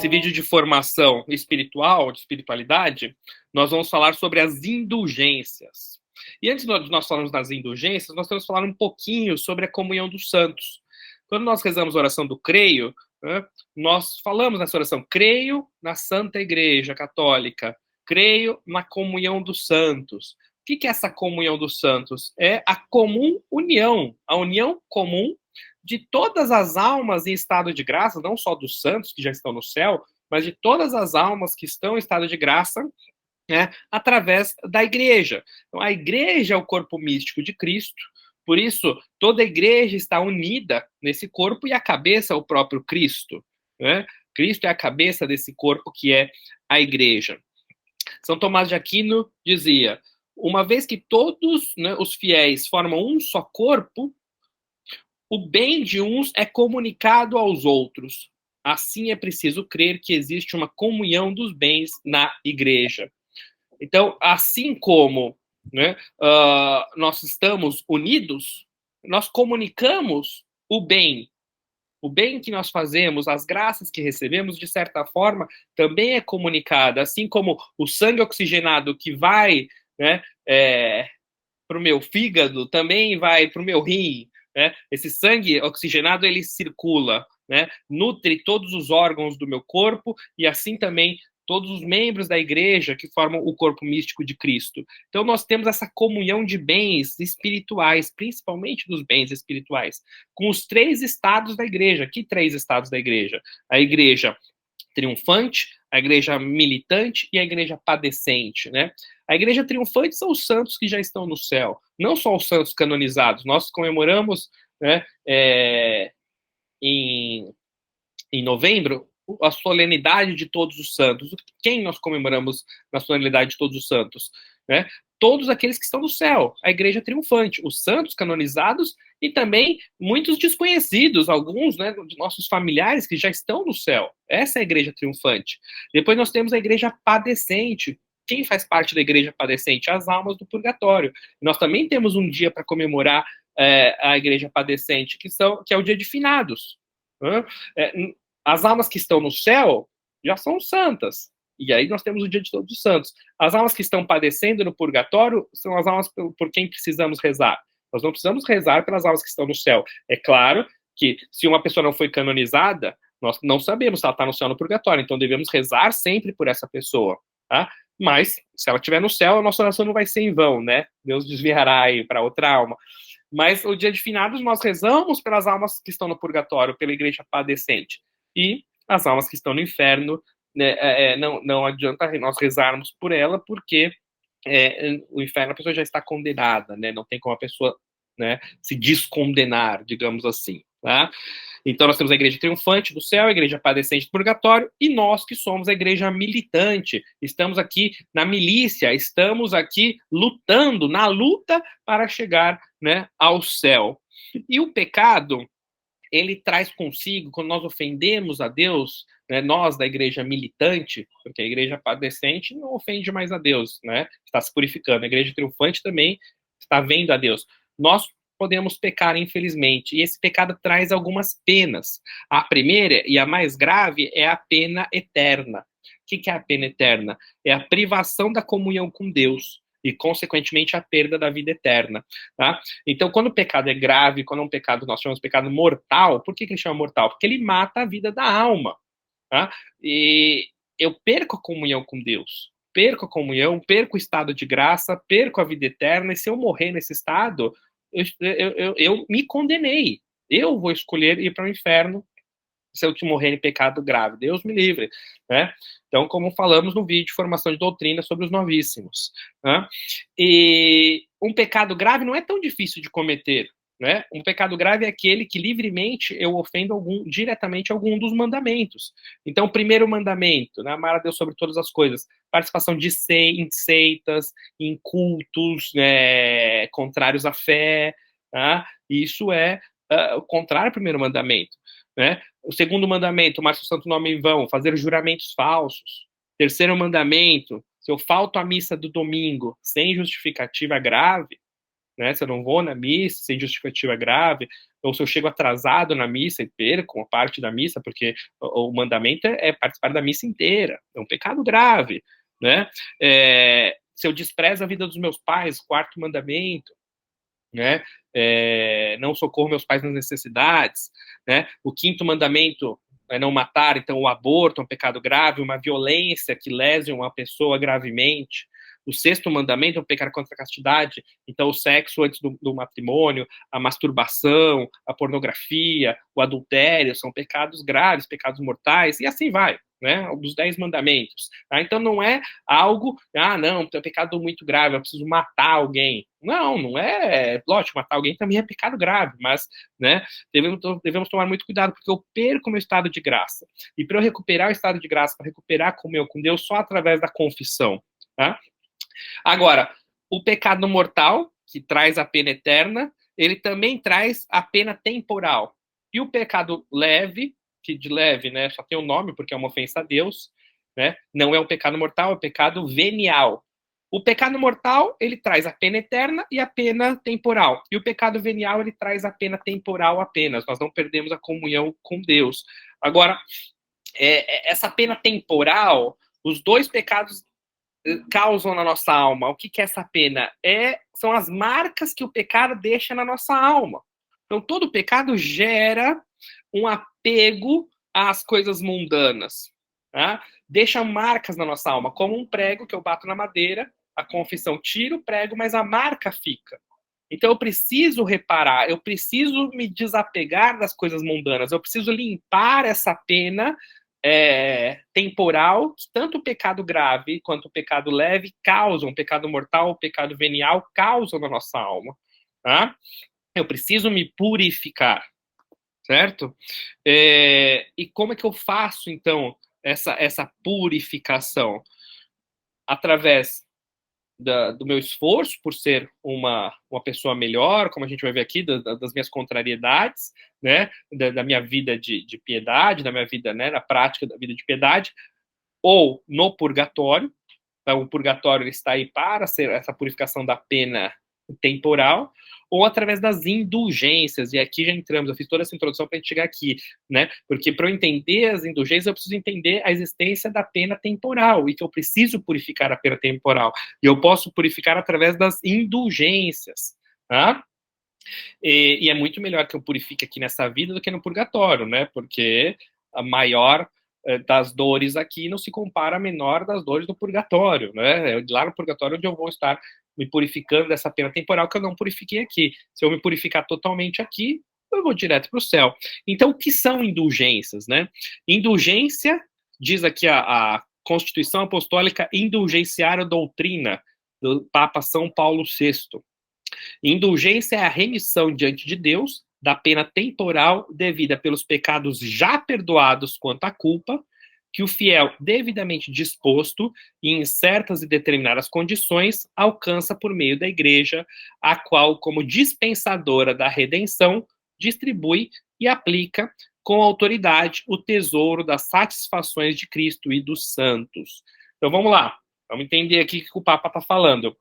Nesse vídeo de formação espiritual, de espiritualidade, nós vamos falar sobre as indulgências. E antes de nós falarmos das indulgências, nós temos que falar um pouquinho sobre a comunhão dos santos. Quando nós rezamos a oração do creio, né, nós falamos nessa oração, creio na Santa Igreja Católica, creio na comunhão dos santos. O que é essa comunhão dos santos? É a comum união, a união comum de todas as almas em estado de graça, não só dos santos que já estão no céu, mas de todas as almas que estão em estado de graça, né, através da igreja. Então, a igreja é o corpo místico de Cristo, por isso, toda a igreja está unida nesse corpo e a cabeça é o próprio Cristo. Né? Cristo é a cabeça desse corpo que é a igreja. São Tomás de Aquino dizia, uma vez que todos, né, os fiéis formam um só corpo, o bem de uns é comunicado aos outros. Assim é preciso crer que existe uma comunhão dos bens na igreja. Então, assim como, né, nós estamos unidos, nós comunicamos o bem. O bem que nós fazemos, as graças que recebemos, de certa forma, também é comunicada. Assim como o sangue oxigenado que vai, né, para o meu fígado, também vai para o meu rim. Né? Esse sangue oxigenado, ele circula, né? Nutre todos os órgãos do meu corpo e assim também todos os membros da igreja que formam o corpo místico de Cristo. Então nós temos essa comunhão de bens espirituais, principalmente dos bens espirituais, com os três estados da igreja. Que três estados da igreja? A igreja triunfante, a igreja militante e a igreja padecente, né? A igreja triunfante são os santos que já estão no céu, não só os santos canonizados. Nós comemoramos, né, em novembro a solenidade de todos os santos. Quem nós comemoramos na solenidade de todos os santos? Né? Todos aqueles que estão no céu, a igreja triunfante, os santos canonizados e também muitos desconhecidos, alguns, né, de nossos familiares que já estão no céu. Essa é a igreja triunfante. Depois nós temos a igreja padecente. Quem faz parte da igreja padecente? As almas do purgatório. Nós também temos um dia para comemorar a igreja padecente, que é o dia de finados. As almas que estão no céu já são santas. E aí nós temos o dia de todos os santos. As almas que estão padecendo no purgatório são as almas por quem precisamos rezar. Nós não precisamos rezar pelas almas que estão no céu. É claro que se uma pessoa não foi canonizada, nós não sabemos se ela está no céu ou no purgatório. Então devemos rezar sempre por essa pessoa. Tá? Mas, se ela estiver no céu, a nossa oração não vai ser em vão, né? Deus desviará aí para outra alma. Mas o dia de finados nós rezamos pelas almas que estão no purgatório, pela igreja padecente. E as almas que estão no inferno, né, não adianta nós rezarmos por ela, porque o inferno a pessoa já está condenada, né? Não tem como a pessoa, né, se descondenar, digamos assim. Tá? Então nós temos a igreja triunfante do céu, a igreja padecente do purgatório, e nós que somos a igreja militante. Estamos aqui na milícia, estamos aqui lutando, na luta para chegar, né, ao céu. E o pecado, ele traz consigo, quando nós ofendemos a Deus, né, nós da igreja militante, porque a igreja padecente não ofende mais a Deus, né, está se purificando. A igreja triunfante também está vendo a Deus. Nós podemos pecar, infelizmente, e esse pecado traz algumas penas. A primeira e a mais grave é a pena eterna. O que é a pena eterna? É a privação da comunhão com Deus e, consequentemente, a perda da vida eterna. Tá? Então, quando o pecado é grave, quando é um pecado, nós chamamos de pecado mortal, por que ele chama mortal? Porque ele mata a vida da alma. Tá? E eu perco a comunhão com Deus, perco a comunhão, perco o estado de graça, perco a vida eterna, e se eu morrer nesse estado, eu me condenei. Eu vou escolher ir para o inferno se eu te morrer em pecado grave. Deus me livre. Né? Então, como falamos no vídeo de formação de doutrina sobre os novíssimos. Né? E um pecado grave não é tão difícil de cometer. Né? Um pecado grave é aquele que livremente eu ofendo diretamente algum dos mandamentos. Então, o primeiro mandamento, né? Amar a Deus sobre todas as coisas, participação em seitas, em cultos, né, contrários à fé, tá? Isso é o contrário ao primeiro mandamento. Né? O segundo mandamento, amar seu santo nome em vão, fazer juramentos falsos. Terceiro mandamento, se eu falto à missa do domingo sem justificativa grave, né? Se eu não vou na missa sem justificativa grave, ou se eu chego atrasado na missa e perco uma parte da missa, porque o mandamento é participar da missa inteira, é um pecado grave, né? Se eu desprezo a vida dos meus pais, quarto mandamento, né? Não socorro meus pais nas necessidades, né? O quinto mandamento é não matar, então o aborto é um pecado grave, uma violência que lese uma pessoa gravemente. O sexto mandamento é um pecado contra a castidade, então o sexo antes do matrimônio, a masturbação, a pornografia, o adultério, são pecados graves, pecados mortais, e assim vai, né? Dos 10 mandamentos. Tá? Então não é algo, não, é um pecado muito grave, eu preciso matar alguém. Não, não é, lógico, matar alguém também é pecado grave, mas, né, devemos tomar muito cuidado, porque eu perco o meu estado de graça. E para eu recuperar o estado de graça, para recuperar com Deus, só através da confissão, tá? Agora, o pecado mortal, que traz a pena eterna, ele também traz a pena temporal. E o pecado leve, que de leve, né, só tem o nome porque é uma ofensa a Deus, né? Não é um pecado mortal, é um pecado venial. O pecado mortal, ele traz a pena eterna e a pena temporal. E o pecado venial, ele traz a pena temporal apenas. Nós não perdemos a comunhão com Deus. Agora, essa pena temporal, os dois pecados causam na nossa alma. O que é essa pena? São as marcas que o pecado deixa na nossa alma. Então, todo pecado gera um apego às coisas mundanas. Tá? Deixa marcas na nossa alma, como um prego que eu bato na madeira, a confissão tira o prego, mas a marca fica. Então eu preciso reparar, eu preciso me desapegar das coisas mundanas, eu preciso limpar essa pena temporal, que tanto o pecado grave quanto o pecado leve causam, o pecado mortal, o pecado venial causam na nossa alma. Tá? Eu preciso me purificar, certo? E como é que eu faço, então, essa purificação? Através do meu esforço por ser uma pessoa melhor, como a gente vai ver aqui, das minhas contrariedades, né, da minha vida de piedade, da minha vida, né, na prática da vida de piedade, ou no purgatório. Então, o purgatório está aí para ser essa purificação da pena temporal, ou através das indulgências. E aqui já entramos, eu fiz toda essa introdução para a gente chegar aqui, né? Porque para eu entender as indulgências, eu preciso entender a existência da pena temporal, e que eu preciso purificar a pena temporal. E eu posso purificar através das indulgências, tá? E é muito melhor que eu purifique aqui nessa vida do que no purgatório, né? Porque a maior das dores aqui não se compara à menor das dores do purgatório, né? Lá no purgatório onde eu vou estar me purificando dessa pena temporal que eu não purifiquei aqui. Se eu me purificar totalmente aqui, eu vou direto para o céu. Então, o que são indulgências, né? Indulgência, diz aqui a Constituição Apostólica Indulgenciária Doutrina, do Papa São Paulo VI. Indulgência é a remissão diante de Deus da pena temporal devida pelos pecados já perdoados quanto à culpa, que o fiel, devidamente disposto e em certas e determinadas condições, alcança por meio da igreja, a qual, como dispensadora da redenção, distribui e aplica com autoridade o tesouro das satisfações de Cristo e dos santos. Então vamos lá, vamos entender aqui o que o Papa está falando.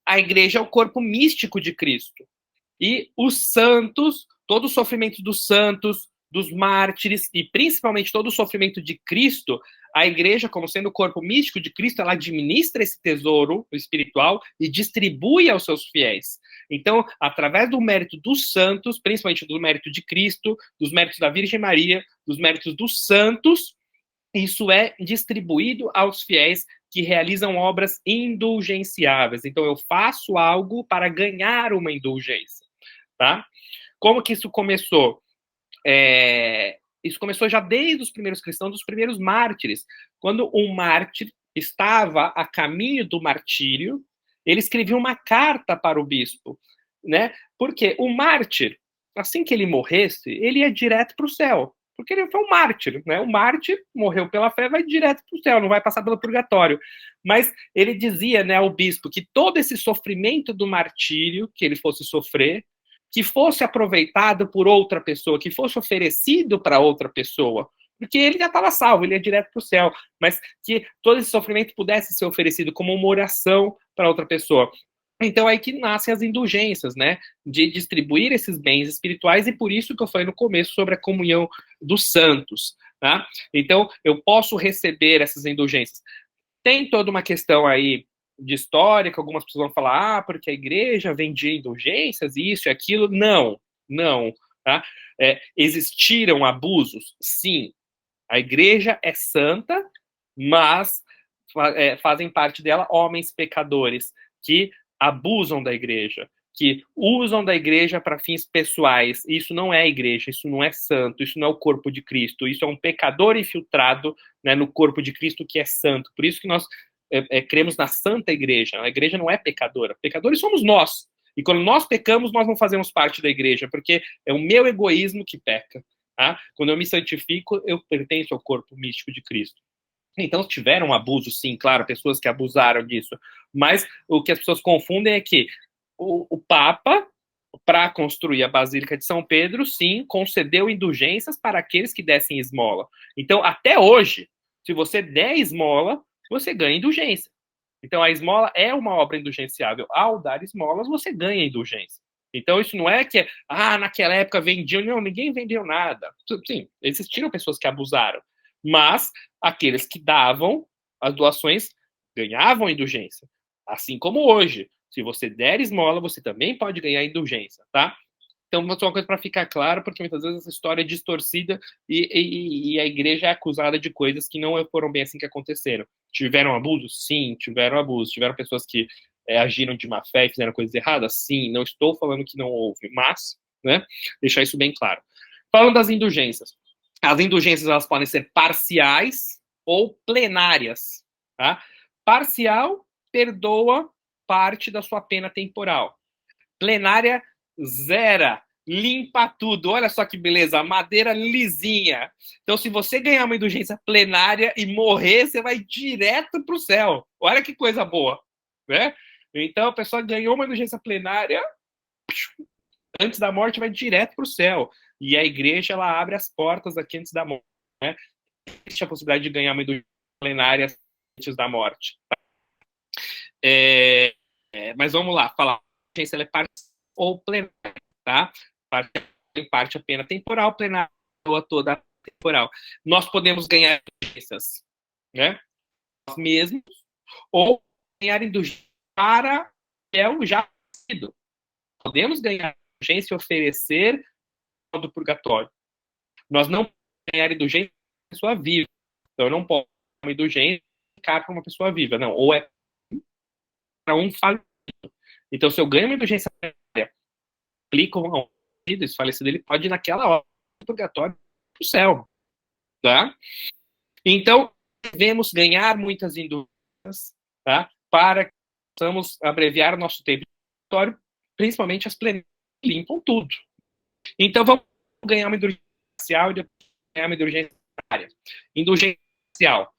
A igreja é o corpo místico de Cristo. E os santos, todo o sofrimento dos santos, dos mártires, e principalmente todo o sofrimento de Cristo, a igreja, como sendo o corpo místico de Cristo, ela administra esse tesouro espiritual e distribui aos seus fiéis. Então, através do mérito dos santos, principalmente do mérito de Cristo, dos méritos da Virgem Maria, dos méritos dos santos, isso é distribuído aos fiéis que realizam obras indulgenciáveis. Então, eu faço algo para ganhar uma indulgência. Tá? Como que isso começou? Isso começou já desde os primeiros cristãos, dos primeiros mártires. Quando um mártir estava a caminho do martírio, ele escrevia uma carta para o bispo, né? Porque o mártir, assim que ele morresse, ele ia direto para o céu, porque ele foi um mártir, né? O mártir morreu pela fé, vai direto para o céu, não vai passar pelo purgatório. Mas ele dizia, né, ao bispo, que todo esse sofrimento do martírio que ele fosse sofrer, que fosse aproveitado por outra pessoa, que fosse oferecido para outra pessoa, porque ele já estava salvo, ele ia direto para o céu, mas que todo esse sofrimento pudesse ser oferecido como uma oração para outra pessoa. Então, aí que nascem as indulgências, né? De distribuir esses bens espirituais, e por isso que eu falei no começo sobre a comunhão dos santos, tá? Então, eu posso receber essas indulgências. Tem toda uma questão aí de história, que algumas pessoas vão falar, porque a igreja vendia indulgências, isso e aquilo. Não, não, tá? Existiram abusos? Sim. A igreja é santa, mas fazem parte dela homens pecadores que abusam da igreja, que usam da igreja para fins pessoais. Isso não é igreja, isso não é santo, isso não é o corpo de Cristo, isso é um pecador infiltrado, né, no corpo de Cristo que é santo. Por isso que nós cremos na santa igreja. A igreja não é pecadora, pecadores somos nós. E quando nós pecamos, nós não fazemos parte da igreja, porque é o meu egoísmo que peca. Tá? Quando eu me santifico, eu pertenço ao corpo místico de Cristo. Então, tiveram abuso, sim, claro, pessoas que abusaram disso. Mas o que as pessoas confundem é que o Papa, para construir a Basílica de São Pedro, sim, concedeu indulgências para aqueles que dessem esmola. Então, até hoje, se você der esmola, você ganha indulgência. Então, a esmola é uma obra indulgenciável. Ao dar esmolas, você ganha indulgência. Então, isso não é que, naquela época vendiam. Não, ninguém vendeu nada. Sim, existiram pessoas que abusaram. Mas aqueles que davam as doações ganhavam indulgência. Assim como hoje. Se você der esmola, você também pode ganhar indulgência, tá? Então, uma coisa para ficar claro, porque muitas vezes essa história é distorcida e a igreja é acusada de coisas que não foram bem assim que aconteceram. Tiveram abusos? Sim, tiveram abusos. Tiveram pessoas que agiram de má fé e fizeram coisas erradas? Sim, não estou falando que não houve, mas, né, deixar isso bem claro. Falando das indulgências. As indulgências, elas podem ser parciais ou plenárias, tá? Parcial, perdoa parte da sua pena temporal. Plenária, zera, limpa tudo. Olha só que beleza, madeira lisinha. Então, se você ganhar uma indulgência plenária e morrer, você vai direto para o céu. Olha que coisa boa, né? Então, a pessoa ganhou uma indulgência plenária, antes da morte vai direto para o céu. E a igreja, ela abre as portas aqui antes da morte, né? Existe a possibilidade de ganhar uma indulgência plenária antes da morte. Mas vamos lá, falar. A indulgência, ela é parcial ou plenária, tá? Em parte a pena temporal, plenária ou toda temporal. Nós podemos ganhar indulgências, né? Nós mesmos, ou ganhar indulgência para o já sido. Podemos ganhar indulgência e oferecer do purgatório. Nós não podemos ganhar indulgência para uma pessoa viva. Então, eu não posso dar uma indulgência para uma pessoa viva. Não, ou é para um falecido. Então, se eu ganho uma indulgência, aplico um falecido, ele pode ir naquela hora do purgatório para o céu. Tá? Então, devemos ganhar muitas indulgências, tá? Para que possamos abreviar o nosso tempo de purgatório, principalmente as plenárias que limpam tudo. Então, vamos ganhar uma indulgência parcial e depois ganhar uma indulgência plenária. Indulgência parcial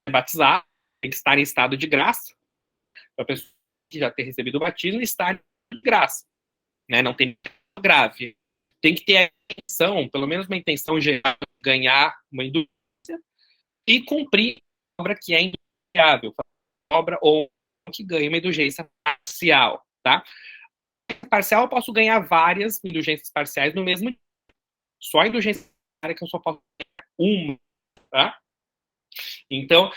é batizar, tem que estar em estado de graça. A pessoa que já ter recebido o batismo está de graça, né? Não tem nada grave. Tem que ter a intenção, pelo menos uma intenção geral, de ganhar uma indulgência e cumprir a obra que é indulgenciável, obra ou que ganha uma indulgência parcial, tá? Parcial eu posso ganhar várias indulgências parciais no mesmo dia. Só a indulgência parcial que eu só posso ganhar uma, tá? Então,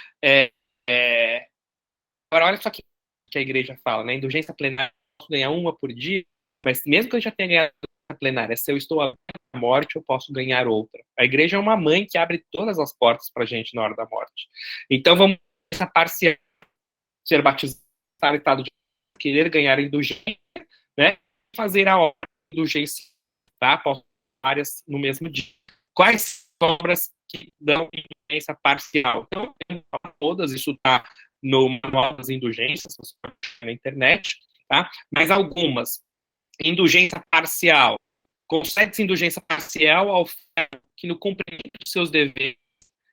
agora olha só que a igreja fala, né? Indulgência plenária eu posso ganhar uma por dia, mas mesmo que eu já tenha ganhado a plenária, se eu estou à morte, eu posso ganhar outra. A igreja é uma mãe que abre todas as portas pra gente na hora da morte. Então, vamos essa parcial, ser batizado, estado de querer ganhar indulgência, né? Fazer a obra de indulgência, tá? Posso várias no mesmo dia. Quais obras que dão indulgência parcial? Então, todas, isso está no manual das indulgências, você pode na internet, tá? Mas algumas, indulgência parcial. Concede-se indulgência parcial ao que no cumprimento de seus deveres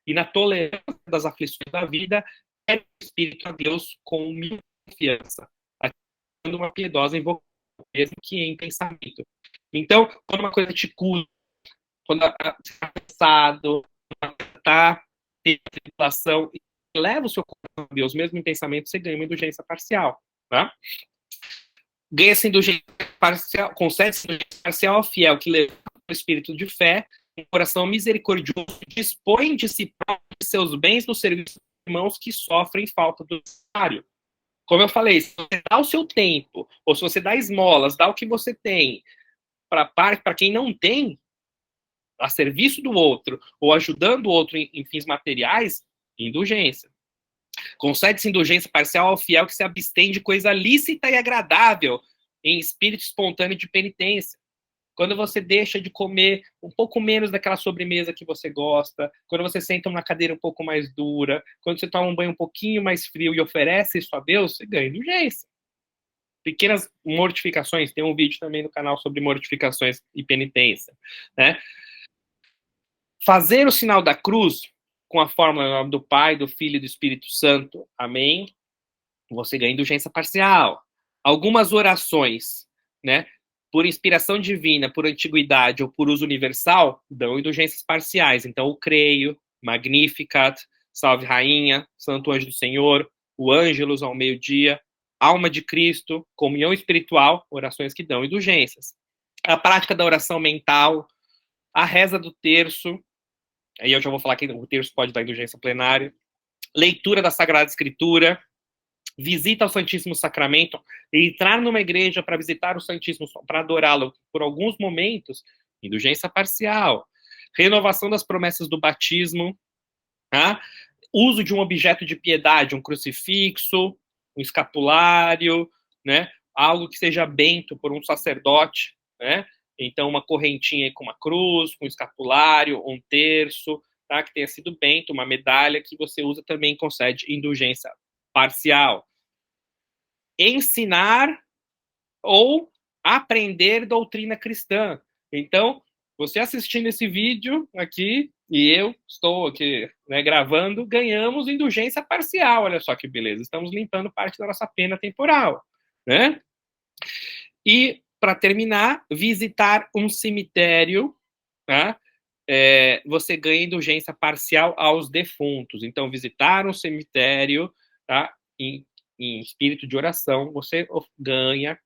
e na tolerância das aflições da vida é o Espírito a Deus com confiança, ativando uma piedosa invocação, mesmo que em pensamento. Então, quando uma coisa te cura, quando você está cansado, está tendo tribulação, leva o seu coração a Deus, mesmo em pensamento, você ganha uma indulgência parcial, tá? Ganha-se indulgência parcial, concede-se indulgência parcial ao fiel que leva o espírito de fé, um coração misericordioso, dispõe de si próprio de seus bens no serviço dos irmãos que sofrem falta do necessário. Como eu falei, se você dá o seu tempo, ou se você dá esmolas, dá o que você tem para quem não tem, a serviço do outro, ou ajudando o outro em fins materiais, indulgência. Concede-se indulgência parcial ao fiel que se abstém de coisa lícita e agradável, em espírito espontâneo de penitência. Quando você deixa de comer um pouco menos daquela sobremesa que você gosta, quando você senta numa cadeira um pouco mais dura, quando você toma um banho um pouquinho mais frio e oferece isso a Deus, você ganha indulgência. Pequenas mortificações, tem um vídeo também no canal sobre mortificações e penitência, né? Fazer o sinal da cruz com a fórmula em nome do Pai, do Filho e do Espírito Santo, amém? Você ganha indulgência parcial. Algumas orações, né, por inspiração divina, por antiguidade ou por uso universal, dão indulgências parciais. Então, o Creio, Magnificat, Salve Rainha, Santo Anjo do Senhor, o Ângelus ao meio-dia, Alma de Cristo, Comunhão Espiritual, orações que dão indulgências. A prática da oração mental, a reza do terço, aí eu já vou falar que o terço pode dar indulgência plenária, leitura da Sagrada Escritura, visita ao Santíssimo Sacramento, entrar numa igreja para visitar o Santíssimo, para adorá-lo por alguns momentos, indulgência parcial, renovação das promessas do batismo, tá? Uso de um objeto de piedade, um crucifixo, um escapulário, né? Algo que seja bento por um sacerdote, né? Então, uma correntinha com uma cruz, com um escapulário, um terço, tá? Que tenha sido bento, uma medalha que você usa também concede indulgência parcial. Ensinar ou aprender doutrina cristã. Então, você assistindo esse vídeo aqui, e eu estou aqui, né, gravando, ganhamos indulgência parcial. Olha só que beleza. Estamos limpando parte da nossa pena temporal, né? E, para terminar, visitar um cemitério, tá? Você ganha indulgência parcial aos defuntos. Então, visitar um cemitério, tá? Em espírito de oração, você ganha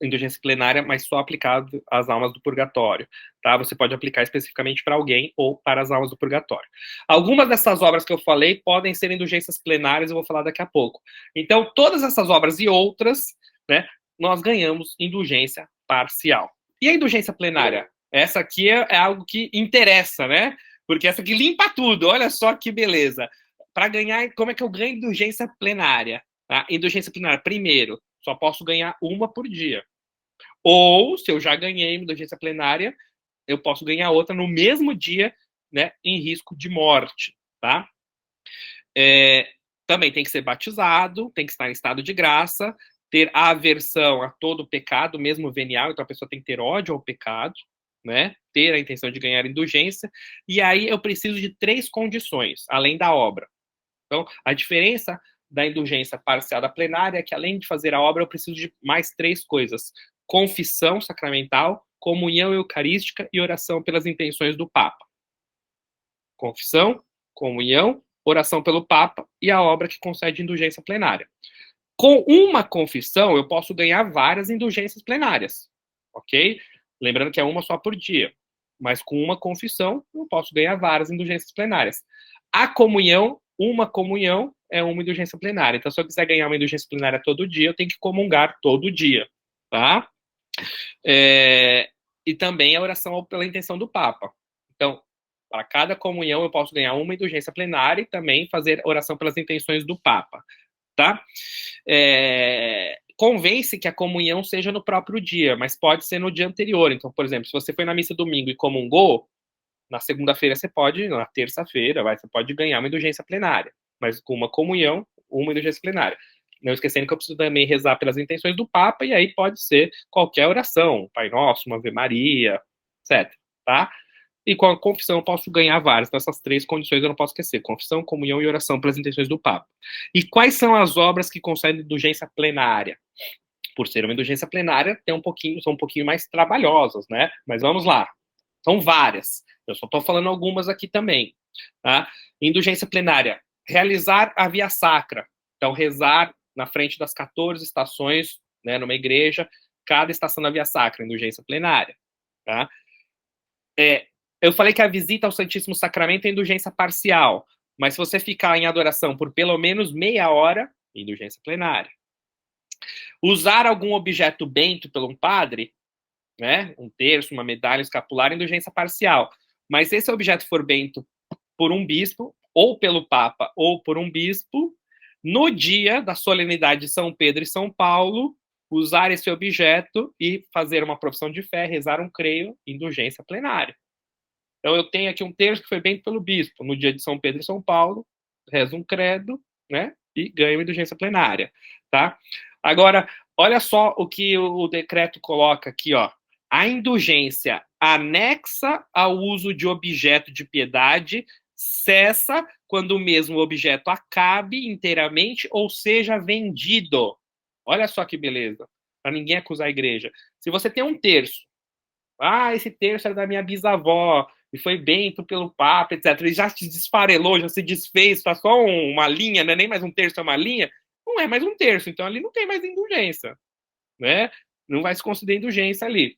indulgência plenária, mas só aplicado às almas do purgatório, tá? Você pode aplicar especificamente para alguém ou para as almas do purgatório. Algumas dessas obras que eu falei podem ser indulgências plenárias, eu vou falar daqui a pouco. Então, todas essas obras e outras, né, nós ganhamos indulgência parcial. E a indulgência plenária? Essa aqui é algo que interessa, né? Porque essa aqui limpa tudo, olha só que beleza. Para ganhar, como é que eu ganho indulgência plenária? Tá? Indulgência plenária, primeiro, só posso ganhar uma por dia. Ou, se eu já ganhei indulgência plenária, eu posso ganhar outra no mesmo dia, né, em risco de morte, tá? Também tem que ser batizado, tem que estar em estado de graça, ter aversão a todo pecado, mesmo venial, então a pessoa tem que ter ódio ao pecado, né? Ter a intenção de ganhar indulgência, e aí eu preciso de 3 condições, além da obra. Então, a diferença da indulgência parcial da plenária é que, além de fazer a obra, eu preciso de mais 3 coisas: confissão sacramental, comunhão eucarística e oração pelas intenções do Papa. Confissão, comunhão, oração pelo Papa e a obra que concede indulgência plenária. Com uma confissão, eu posso ganhar várias indulgências plenárias, ok? Lembrando que é uma só por dia. Mas com uma confissão, eu posso ganhar várias indulgências plenárias. A comunhão, uma comunhão é uma indulgência plenária. Então, se eu quiser ganhar uma indulgência plenária todo dia, eu tenho que comungar todo dia, tá? E também a oração pela intenção do Papa. Então, para cada comunhão, eu posso ganhar uma indulgência plenária e também fazer oração pelas intenções do Papa, tá? Convence que a comunhão seja no próprio dia, mas pode ser no dia anterior. Então, por exemplo, se você foi na missa domingo e comungou, na segunda-feira você pode, na terça-feira, você pode ganhar uma indulgência plenária, mas com uma comunhão, uma indulgência plenária. Não esquecendo que eu preciso também rezar pelas intenções do Papa, e aí pode ser qualquer oração, Pai Nosso, uma Ave Maria, etc. Tá? E com a confissão eu posso ganhar várias. Então, essas 3 condições eu não posso esquecer: confissão, comunhão e oração pelas intenções do Papa. E quais são as obras que concedem indulgência plenária? Por ser uma indulgência plenária, são um pouquinho mais trabalhosas, né? Mas vamos lá. São várias. Eu só estou falando algumas aqui também. Tá? Indulgência plenária: realizar a via sacra. Então, rezar na frente das 14 estações, né, numa igreja, cada estação da Via Sacra, indulgência plenária. Tá? Eu falei que a visita ao Santíssimo Sacramento é indulgência parcial, mas se você ficar em adoração por pelo menos meia hora, indulgência plenária. Usar algum objeto bento por um padre, né, um terço, uma medalha, um escapular, indulgência parcial. Mas se esse objeto for bento por um bispo, ou pelo Papa, ou por um bispo, no dia da solenidade de São Pedro e São Paulo, usar esse objeto e fazer uma profissão de fé, rezar um creio, indulgência plenária. Então eu tenho aqui um terço que foi bento pelo bispo, no dia de São Pedro e São Paulo, rezo um credo, né, e ganho indulgência plenária, tá? Agora, olha só o que o decreto coloca aqui, ó. A indulgência anexa ao uso de objeto de piedade cessa quando o mesmo objeto acabe inteiramente ou seja vendido. Olha só que beleza, para ninguém acusar a igreja. Se você tem um terço, esse terço era da minha bisavó, e foi bento pelo Papa, etc. Ele já se desfarelou, já se desfez, tá só uma linha, não é nem mais um terço, é uma linha, não é mais um terço, então ali não tem mais indulgência, né? Não vai se conceder indulgência ali.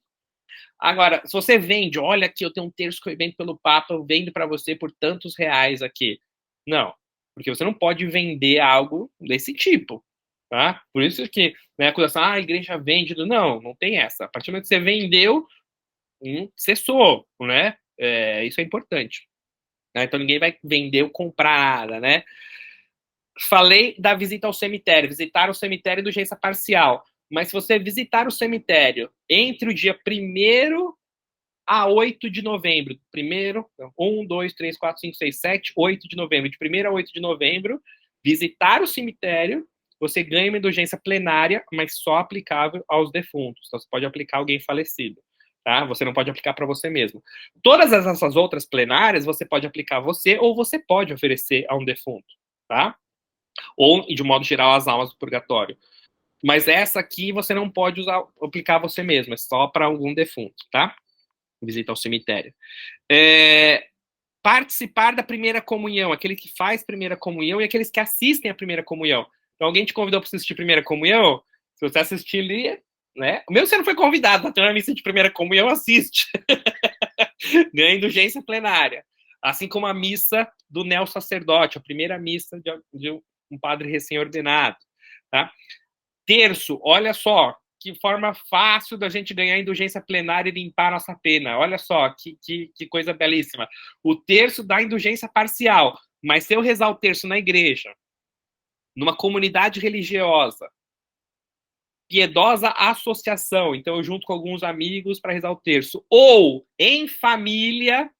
Agora, se você vende, olha aqui, eu tenho um terço que foi bento pelo Papa, eu vendo para você por tantos reais aqui. Não, porque você não pode vender algo desse tipo, tá? Por isso que, né, a acusação, a igreja vende, não tem essa. A partir do momento que você vendeu, cessou, né? Isso é importante. Né? Então ninguém vai vender ou comprar nada, né? Falei da visita ao cemitério. Visitar o cemitério é indulgência parcial. Mas se você visitar o cemitério entre o dia 1º a 8 de novembro, 1, 2, 3, 4, 5, 6, 7, 8 de novembro, de 1º a 8 de novembro, visitar o cemitério, você ganha uma indulgência plenária, mas só aplicável aos defuntos. Então você pode aplicar a alguém falecido. Tá? Você não pode aplicar para você mesmo. Todas essas outras plenárias você pode aplicar a você ou você pode oferecer a um defunto, tá? Ou, de modo geral, as almas do purgatório. Mas essa aqui você não pode aplicar a você mesmo, é só para algum defunto, tá? Visita ao cemitério. Participar da primeira comunhão, aquele que faz primeira comunhão e aqueles que assistem a primeira comunhão. Então, alguém te convidou para assistir primeira comunhão? Se você assistir ali, né? Mesmo se você não foi convidado para ter uma missa de primeira comunhão, assiste. Ganha indulgência plenária. Assim como a missa do neo-sacerdote, a primeira missa de um padre recém-ordenado. Tá? Terço, olha só, que forma fácil da gente ganhar indulgência plenária e limpar a nossa pena. Olha só, que coisa belíssima. O terço dá indulgência parcial, mas se eu rezar o terço na igreja, numa comunidade religiosa, piedosa associação, então eu junto com alguns amigos para rezar o terço, ou em família,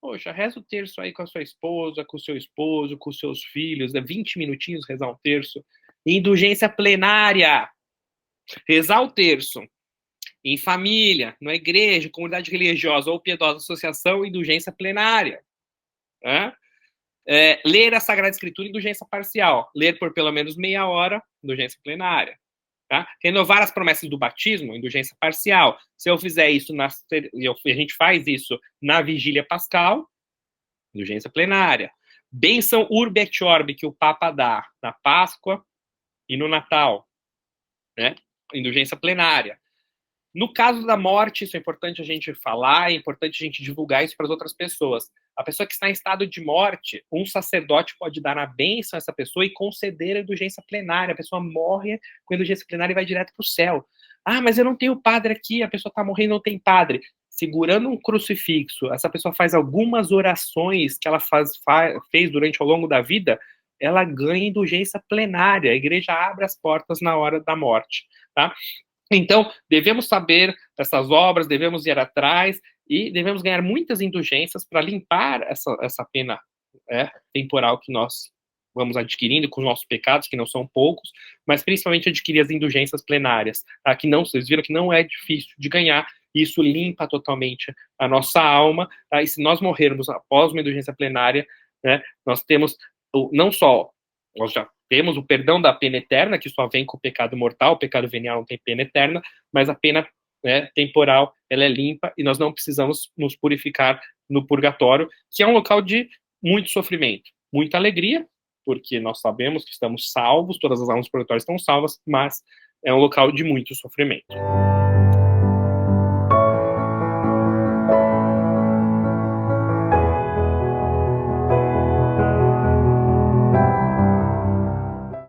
poxa, reza o terço aí com a sua esposa, com o seu esposo, com os seus filhos, 20 minutinhos rezar um terço, indulgência plenária, rezar o terço em família, na igreja, comunidade religiosa ou piedosa associação, indulgência plenária. Ler a Sagrada Escritura, indulgência parcial. Ler por pelo menos meia hora, indulgência plenária. Tá? Renovar as promessas do batismo, indulgência parcial. Se eu fizer isso, a gente faz isso na vigília pascal, indulgência plenária. Bênção urbe et orbe, que o Papa dá na Páscoa e no Natal, né? Indulgência plenária. No caso da morte, isso é importante a gente falar, é importante a gente divulgar isso para as outras pessoas. A pessoa que está em estado de morte, um sacerdote pode dar a bênção a essa pessoa e conceder a indulgência plenária. A pessoa morre com a indulgência plenária e vai direto para o céu. Mas eu não tenho padre aqui, a pessoa está morrendo e não tem padre. Segurando um crucifixo, essa pessoa faz algumas orações que ela fez durante ao longo da vida, ela ganha indulgência plenária. A igreja abre as portas na hora da morte, tá? Então, devemos saber dessas obras, devemos ir atrás e devemos ganhar muitas indulgências para limpar essa pena temporal que nós vamos adquirindo com os nossos pecados, que não são poucos, mas principalmente adquirir as indulgências plenárias, que não, vocês viram que não é difícil de ganhar, e isso limpa totalmente a nossa alma, e se nós morrermos após uma indulgência plenária, né, nós temos não só, nós já temos o perdão da pena eterna, que só vem com o pecado mortal, o pecado venial não tem pena eterna, mas a pena temporal, ela é limpa, e nós não precisamos nos purificar no purgatório, que é um local de muito sofrimento, muita alegria, porque nós sabemos que estamos salvos, todas as almas do purgatório estão salvas, mas é um local de muito sofrimento.